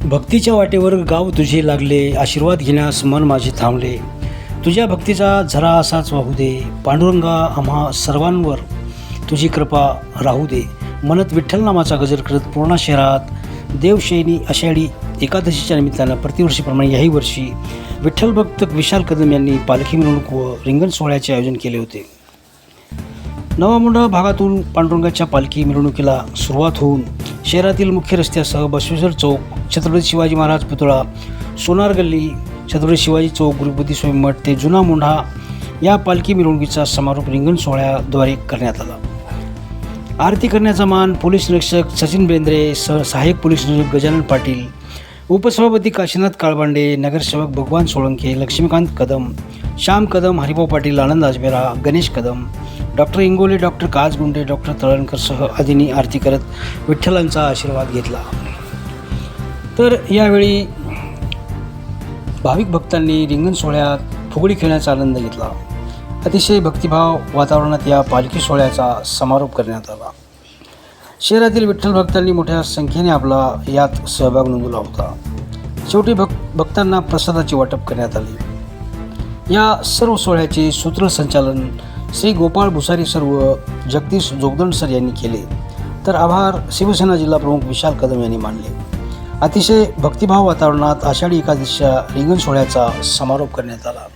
भक्तीच्या वाटेवर गाव तुझे लागले, आशीर्वाद घेण्यास मन माझे थांबले. तुझ्या भक्तीचा झरा असाच वाहू दे, पांडुरंगा आम्हा सर्वांवर तुझी कृपा राहू दे. म्हणत विठ्ठल नामाचा गजर करत पूर्णा शहरात देवशयनी आषाढी एकादशीच्या निमित्तानं प्रतिवर्षीप्रमाणे याही वर्षी विठ्ठल भक्त विशाल कदम यांनी पालखी मिरवणूक व रिंगण सोहळ्याचे आयोजन केले होते. नवामुंडा भागातून पांडुरंगाच्या पालखी मिरवणुकीला सुरुवात होऊन शहरातील मुख्य रस्त्यासह बसवेश्वर चौक, छत्रपती शिवाजी महाराज पुतळा, सोनार गल्ली, छत्रपती शिवाजी चौक, गुरुपती स्वामी मठ ते जुना मोंढा या पालखी मिरवणुकीचा समारोप रिंगण सोहळ्याद्वारे करण्यात आला. आरती करण्याचा मान पोलीस निरीक्षक सचिन बेंद्रे, सहाय्यक पोलीस निरीक्षक गजानन पाटील, उपसभापती काशीनाथ काळबांडे, नगरसेवक Bhagwan Solanke, Laxmikant Kadam, Shyam Kadam, Haribhau Patil, Anand Ajbera, Ganesh Kadam, doctor Ingole, doctor Kajgunde, doctor तळणकरसह आदींनी आरती करत विठ्ठलांचा आशीर्वाद घेतला. तर यावेळी भाविक भक्तांनी रिंगण सोहळ्यात फुगडी खेळण्याचा आनंद घेतला. अतिशय भक्तिभाव वातावरणात या पालखी सोहळ्याचा समारोप करण्यात आला. शहरातील विठ्ठल भक्तांनी मोठ्या संख्येने आपला यात सहभाग नोंदवला होता. शेवटी भक्तांना प्रसादाचे वाटप करण्यात आले. या सर्व सोहळ्याचे सूत्रसंचालन श्री गोपाळ भुसारी सर व जगदीश जोगदंड सर यांनी केले, तर आभार शिवसेना जिल्हा प्रमुख विशाल कदम यांनी मानले. अतिशय भक्तिभाव वातावरणात आषाढी एकादशीच्या रिंगण सोहळ्याचा समारोप करण्यात आला.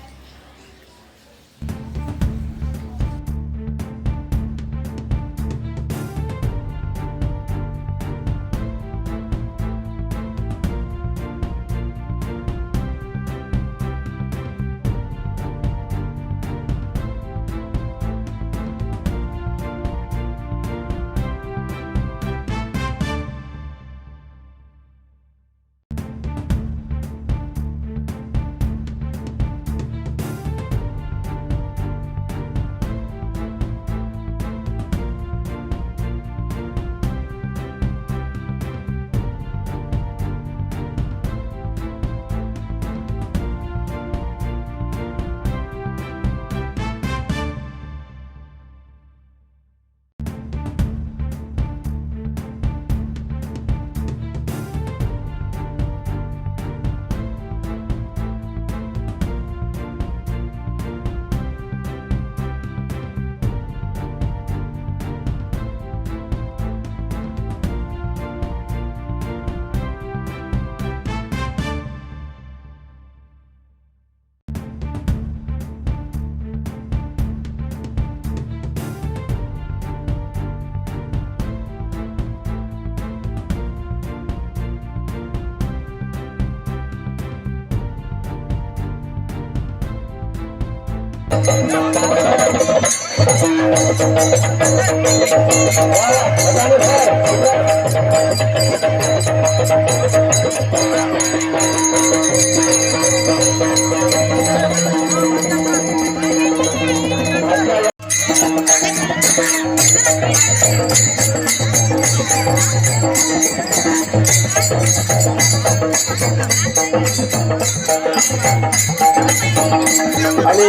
आणि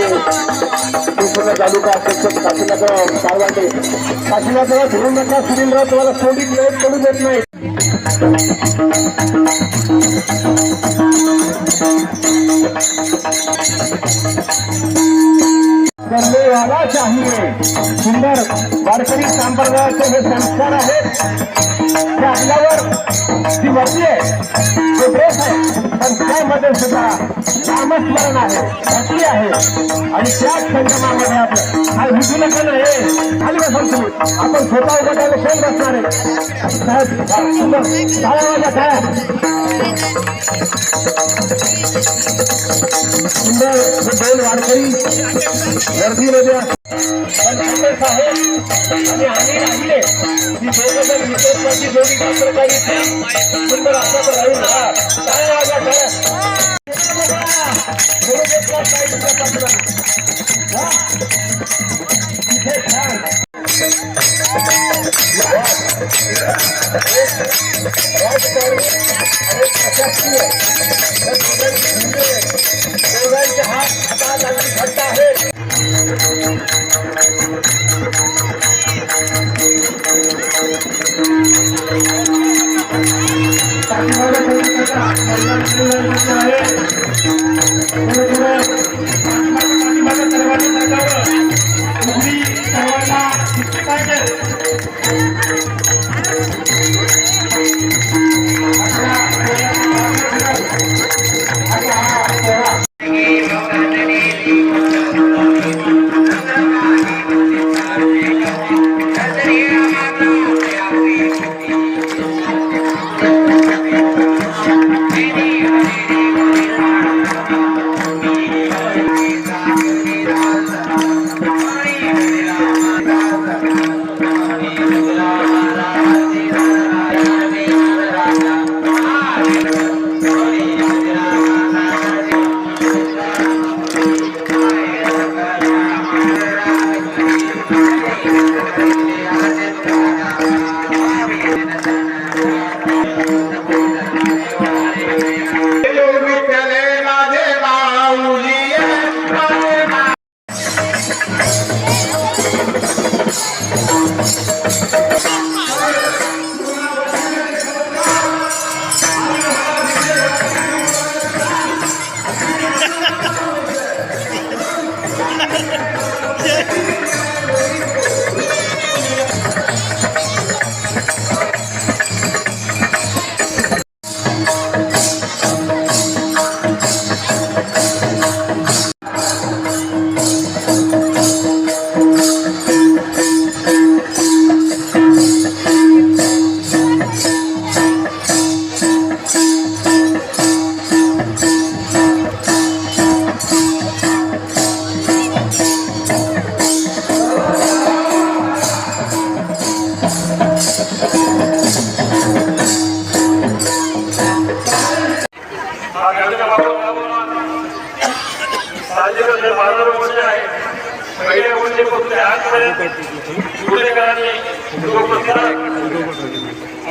पूर्ण तालुका अध्यक्ष काशीनाथराव काळबांडे, काशीनाथराव फिरून नका, सुनीलराव तुम्हाला सोडीत नाही, पडू देत नाही. करनेवाला चाहिए. सुंदर वारकरी संप्रदायाचे हे संस्कार आहेत, ते आपल्यावर जी वर्दी आहे, जो ड्रेस आहे, पण त्यामध्ये सुद्धा नामस्मरण आहे, भक्ती आहे. आणि त्याच संगमामध्ये आपलं आज विधू नका नाही खाली बसून तुम्ही आपण स्वतः उभं शेण बसणार आहे. साहेब सुंदर टाळ्या वाजा, टाळ्या. सुंदर हे दोन वारकरी गर्दीमध्ये साहेब आणि आम्ही राहिले की दोघं विश्वासाची जोडी प्रकारे सुंदर असं राहील. टाळ्या वाजा, टाळ्या.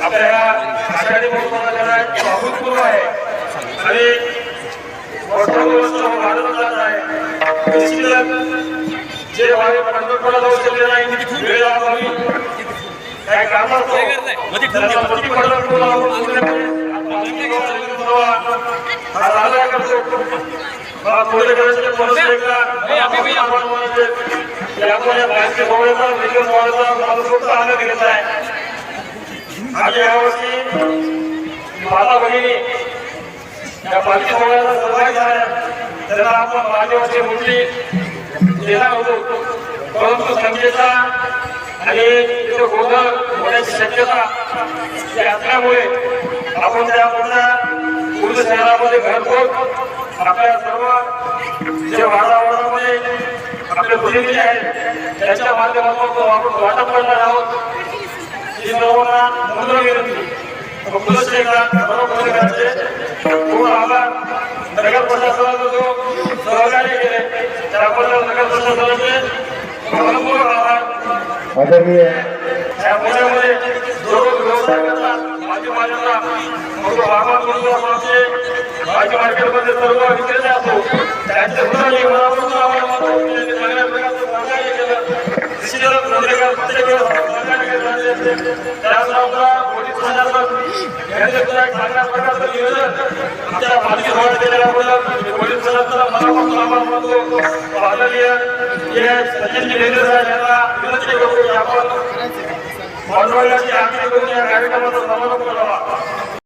आपल्या आषाढी महोत्सवाला अभूतपूर्व आहे आणि वाढत आहे. जे भावी पंढरपूरला जाऊ शकले नाही वेळ लावावी काय काम असतो हा साजरा करतो. पुढे करायचे यामुळे भारतीय सोहळ्याचा विजय सोहळ्याचा मला खूप आनंद घेत आहे. आणि यावर्षी माता भगिनी या पालखी सोहळ्याचा सहभागी झाल्या त्यांना आपण माझ्या वर्षी मूर्ती देणार होतो, परंतु संख्येचा आणि तिथे गोंधळ होण्याची शक्यता असल्यामुळे आपण त्यापुढच्या पूर्ण शहरामध्ये घरपोच आपल्या सर्व जे वातावरणामध्ये आपले प्रतिनिधी आहेत त्यांच्या माध्यमातून आपण वाटप करणार आहोत. ही सर्वांना नम्र विनंती. पूर्ण आभार. नगर प्रशासनाचा जो सहकार्य केले त्याबद्दल नगर प्रशासनाचे भरपूर आभार. या पुण्यामध्ये जो व्यवसाय करतात भाजी मार्केटला आमचे भाजी मार्केटमध्ये सर्व विक्रेते असतो त्यांचे सुद्धा मी मनापासून आभार मानतो. चांगल्या प्रकारचं सहकार्य केलं. निश्चितच प्रत्येक वेळेस सहकार्य केलं. त्याचबरोबर पोलीस प्रशासन यांचे सुद्धा एक चांगल्या प्रकारचं नियोजन आमच्या पालखी सोहळ्यात केल्याबद्दल पोलीस प्रशासनाला मनापासून आभार मानतो. आदरणीय सचिनजी लेंडे साहेब यांना विनंती करतो की आपण मंडळाची आखणी करून या कार्यक्रमाचा समारोप करावा.